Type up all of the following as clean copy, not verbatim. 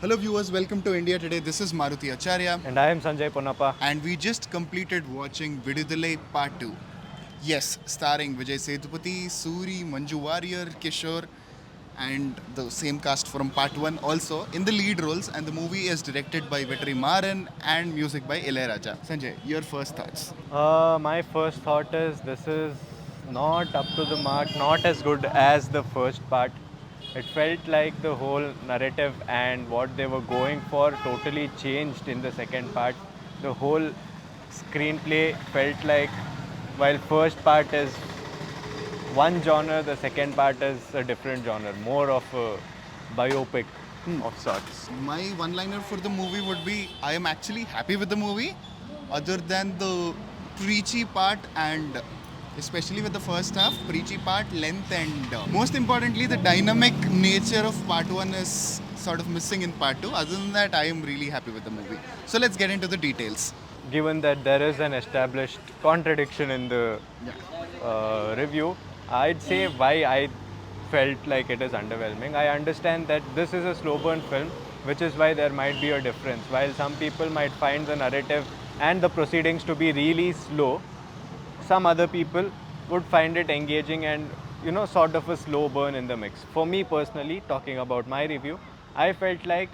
Hello viewers, welcome to India Today. This is Maruti Acharya And I am Sanjay Ponnappa. and we just completed watching Vidudalai Part 2. Yes, starring Vijay Sethupathi, Suri, Manju Warrior, Kishore and the same cast from Part 1 also in the lead roles, and the movie is directed by Vetri Maran and music by Ilayaraja. Sanjay, your first thoughts? My first thought is this is not up to the mark, not as good as the first part. It felt like the whole narrative and what they were going for totally changed in the second part. The whole screenplay felt like while first part is one genre, the second part is a different genre, more of a biopic of sorts. My one liner for the movie would be I am actually happy with the movie, other than the preachy part and especially with the first half, preachy part, length, and most importantly, the dynamic nature of part one is sort of missing in part two. Other than that, I am really happy with the movie. So let's get into the details. Given that there is an established contradiction in the review, I'd say why I felt like it is underwhelming. I understand that this is a slow burn film, which is why there might be a difference. While some people might find the narrative and the proceedings to be really slow, some other people would find it engaging and sort of a slow burn in the mix. For me personally, talking about my review, I felt like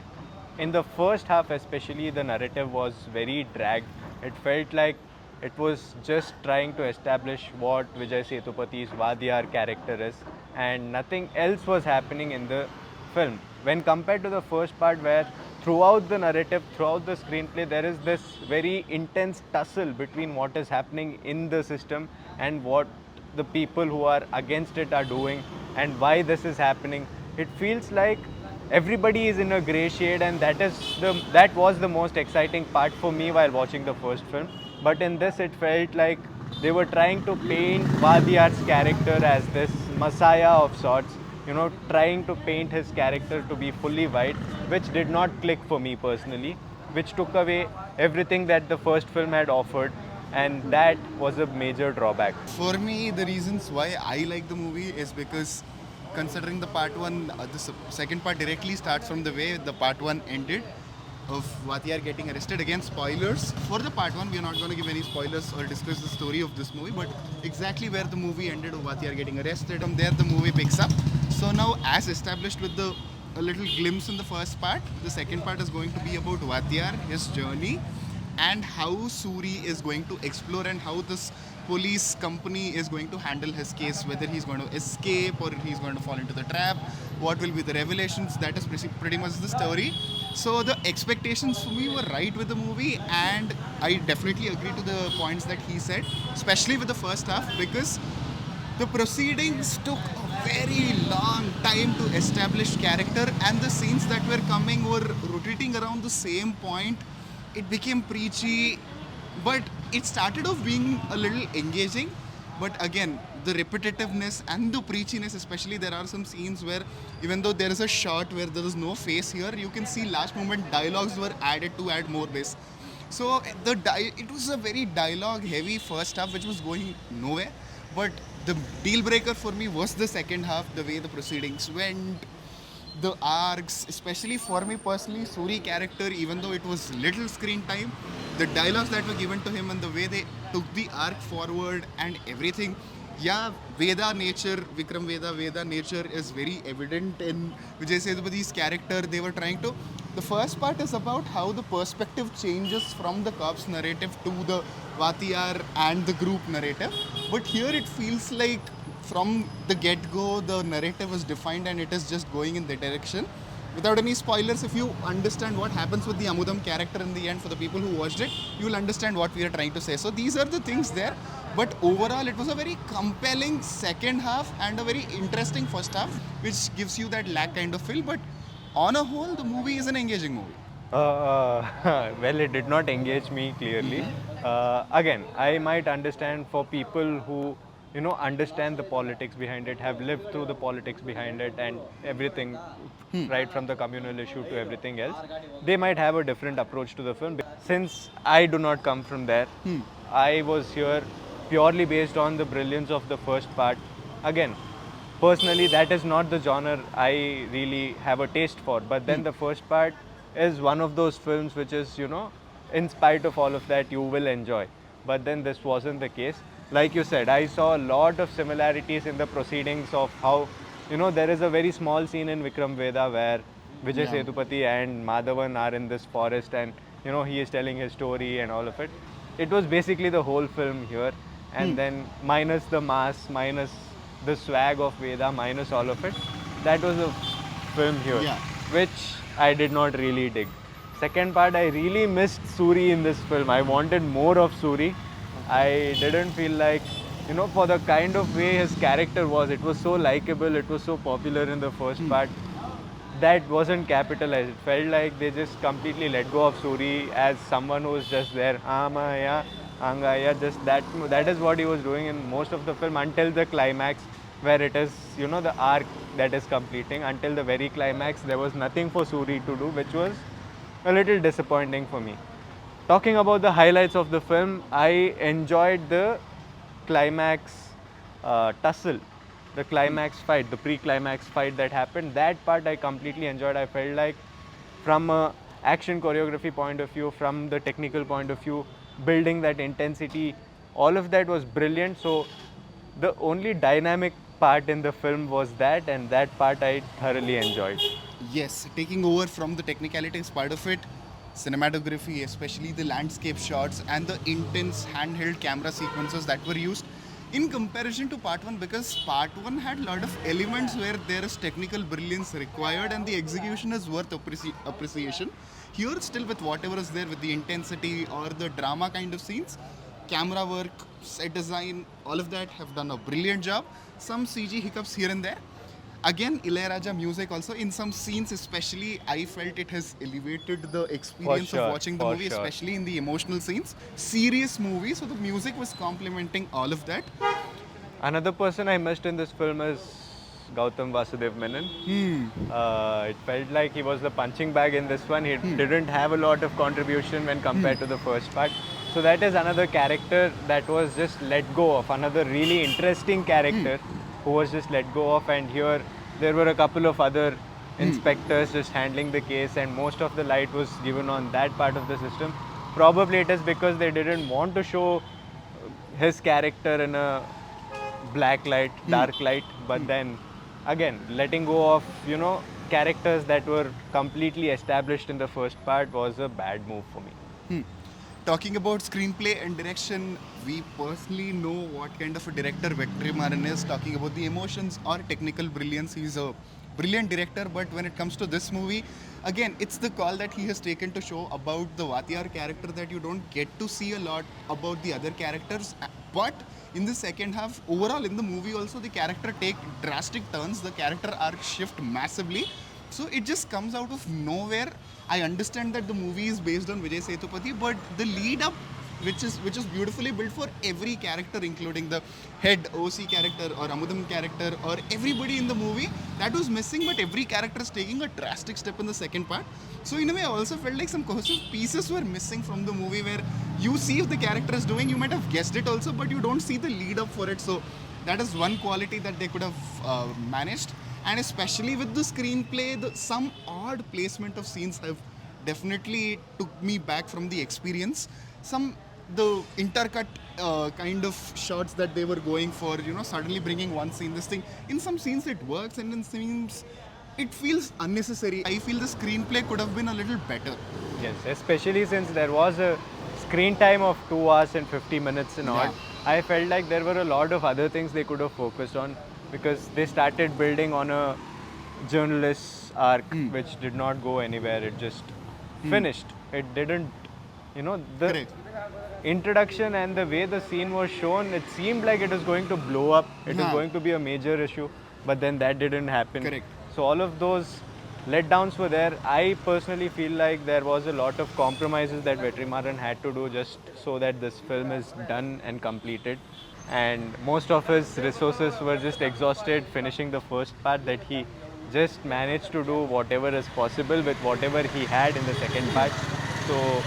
in the first half especially the narrative was very dragged. It felt like it was just trying to establish what Vijay Sethupath's Vadiyar character is, and nothing else was happening in the film. When compared to the first part, where throughout the narrative, throughout the screenplay, there is this very intense tussle between what is happening in the system and what the people who are against it are doing and why this is happening. It feels like everybody is in a grey shade, and that was the most exciting part for me while watching the first film. But in this, it felt like they were trying to paint Vadiyar's character as this messiah of sorts, trying to paint his character to be fully white, which did not click for me personally, which took away everything that the first film had offered, and that was a major drawback. For me, the reasons why I like the movie is because considering the part one, second part directly starts from the way the part one ended of Vatiyar getting arrested. Again, spoilers for the part one. We are not going to give any spoilers or discuss the story of this movie, but exactly where the movie ended of Vatiyar getting arrested. From there, the movie picks up. So now, as established with a little glimpse in the first part, the second part is going to be about Vatiyar, his journey, and how Suri is going to explore and how this police company is going to handle his case, whether he's going to escape or he's going to fall into the trap, what will be the revelations. That is pretty much the story. So the expectations for me were right with the movie, and I definitely agree to the points that he said, especially with the first half, because the proceedings took a very long time to establish character, and the scenes that were coming were rotating around the same point. It became preachy, but it started off being a little engaging. But again, the repetitiveness and the preachiness, especially, there are some scenes where even though there is a shot where there is no face here, you can see last moment dialogues were added to add more bass. So it was a very dialogue heavy first half which was going nowhere. But the deal breaker for me was the second half, the way the proceedings went, the arcs, especially for me personally, Suri character, even though it was little screen time, the dialogues that were given to him and the way they took the arc forward and everything. Yeah, Veda nature, Vikram Veda nature is very evident in Vijay Sethupath's character. They were trying to. The first part is about how the perspective changes from the cops narrative to the Vatiyar and the group narrative. But here it feels like from the get-go, the narrative is defined and it is just going in the direction. Without any spoilers, if you understand what happens with the Amudam character in the end, for the people who watched it, you will understand what we are trying to say. So these are the things there. But overall, it was a very compelling second half and a very interesting first half, which gives you that lag kind of feel. But on a whole, the movie is an engaging movie. Well, it did not engage me clearly. Again, I might understand for people who understand the politics behind it, have lived through the politics behind it, and everything, right from the communal issue to everything else. They might have a different approach to the film. Since I do not come from there, I was here purely based on the brilliance of the first part. Again, personally, that is not the genre I really have a taste for. But then the first part is one of those films which is, you know, in spite of all of that, you will enjoy. But then this wasn't the case. Like you said, I saw a lot of similarities in the proceedings of how, you know, there is a very small scene in Vikram Veda where Vijay Yeah. Sethupathi and Madhavan are in this forest, and, you know, he is telling his story and all of it. It was basically the whole film here, and then minus the mass, minus the swag of Veda, minus all of it. That was a film here, Yeah. which I did not really dig. Second part, I really missed Suri in this film. I wanted more of Suri. I didn't feel like, you know, for the kind of way his character was, it was so likable, it was so popular in the first part. That wasn't capitalized. It felt like they just completely let go of Suri as someone who's just there. Amaya, Angaya, just that. That is what he was doing in most of the film until the climax, where it is, you know, the arc that is completing. Until the very climax, there was nothing for Suri to do, which was a little disappointing for me. Talking about the highlights of the film, I enjoyed the climax tussle, the climax fight, the pre-climax fight that happened. That part I completely enjoyed. I felt like, from a action choreography point of view, from the technical point of view, building that intensity, all of that was brilliant. So the only dynamic part in the film was that, and that part I thoroughly enjoyed. Yes, taking over from the technicalities part of it, cinematography, especially the landscape shots and the intense handheld camera sequences that were used in comparison to part 1, because part 1 had a lot of elements where there is technical brilliance required and the execution is worth appreciation. Here, still with whatever is there, with the intensity or the drama kind of scenes, camera work, set design, all of that have done a brilliant job. Some CG hiccups here and there. Again, Ilayaraja music also in some scenes, especially, I felt it has elevated the experience sure, of watching the for movie, sure. especially in the emotional scenes. Serious movie, so the music was complementing all of that. Another person I missed in this film is Gautam Vasudev Menon. It felt like he was the punching bag in this one. He didn't have a lot of contribution when compared to the first part. So that is another character that was just let go of. Another really interesting character who was just let go of. And here there were a couple of other inspectors just handling the case, and most of the light was given on that part of the system. Probably it is because they didn't want to show his character in a black light, dark light, but then again, letting go of, you know, characters that were completely established in the first part was a bad move for me. Talking about screenplay and direction, we personally know what kind of a director Vetrimaran is. Talking about the emotions or technical brilliance, he's a brilliant director. But when it comes to this movie, again, it's the call that he has taken to show about the Vatiyar character that you don't get to see a lot about the other characters. But in the second half, overall in the movie also, the character take drastic turns. The character arc shift massively. So it just comes out of nowhere. I understand that the movie is based on Vijay Sethupathi, but the lead up, which is beautifully built for every character, including the head OC character or Amudam character or everybody in the movie, that was missing. But every character is taking a drastic step in the second part. So in a way, I also felt like some cohesive pieces were missing from the movie, where you see if the character is doing, you might have guessed it also, but you don't see the lead up for it. So that is one quality that they could have managed. And especially with the screenplay, some odd placement of scenes have definitely took me back from the experience. The intercut kind of shots that they were going for, you know, suddenly bringing one scene, this thing. In some scenes it works, and in scenes it feels unnecessary. I feel the screenplay could have been a little better. Yes, especially since there was a screen time of 2 hours and 50 minutes and odd. I felt like there were a lot of other things they could have focused on, because they started building on a journalist arc which did not go anywhere. It just finished. It didn't, you know, the Correct. introduction and the way the scene was shown, it seemed like it was going to blow up. It was Yeah. going to be a major issue, but then that didn't happen. Correct. So all of those letdowns were there. I personally feel like there was a lot of compromises that Vetrimaran had to do just so that this film is done and completed. And most of his resources were just exhausted finishing the first part, that he just managed to do whatever is possible with whatever he had in the second part. So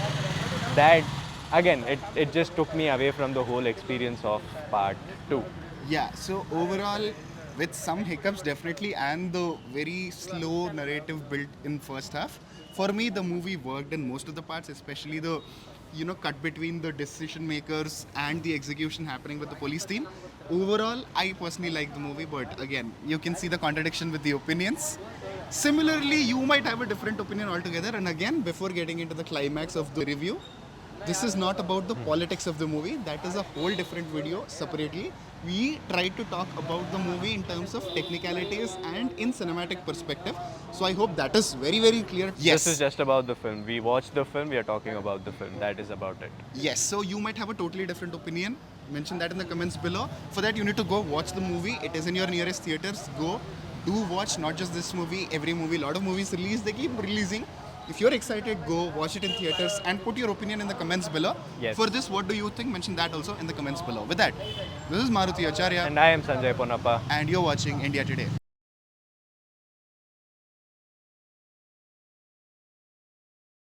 that, again, it just took me away from the whole experience of part 2. Yeah, so overall, with some hiccups definitely, and the very slow narrative built in first half, For me, the movie worked in most of the parts, especially the cut between the decision makers and the execution happening with the police team. Overall, I personally like the movie, but again, you can see the contradiction with the opinions. Similarly, you might have a different opinion altogether. And again, before getting into the climax of the review, this is not about the politics of the movie. That is a whole different video separately. We tried to talk about the movie in terms of technicalities and in cinematic perspective. So I hope that is very, very clear. Yes. This is just about the film. We watched the film, we are talking about the film. That is about it. Yes, so you might have a totally different opinion. Mention that in the comments below. For that, you need to go watch the movie. It is in your nearest theaters. Go, do watch not just this movie, every movie. A lot of movies release, they keep releasing. If you're excited, go watch it in theaters and put your opinion in the comments below. Yes. For this, what do you think? Mention that also in the comments below. With that, this is Maruti Acharya, And I am Sanjay Ponappa. and you're watching India Today.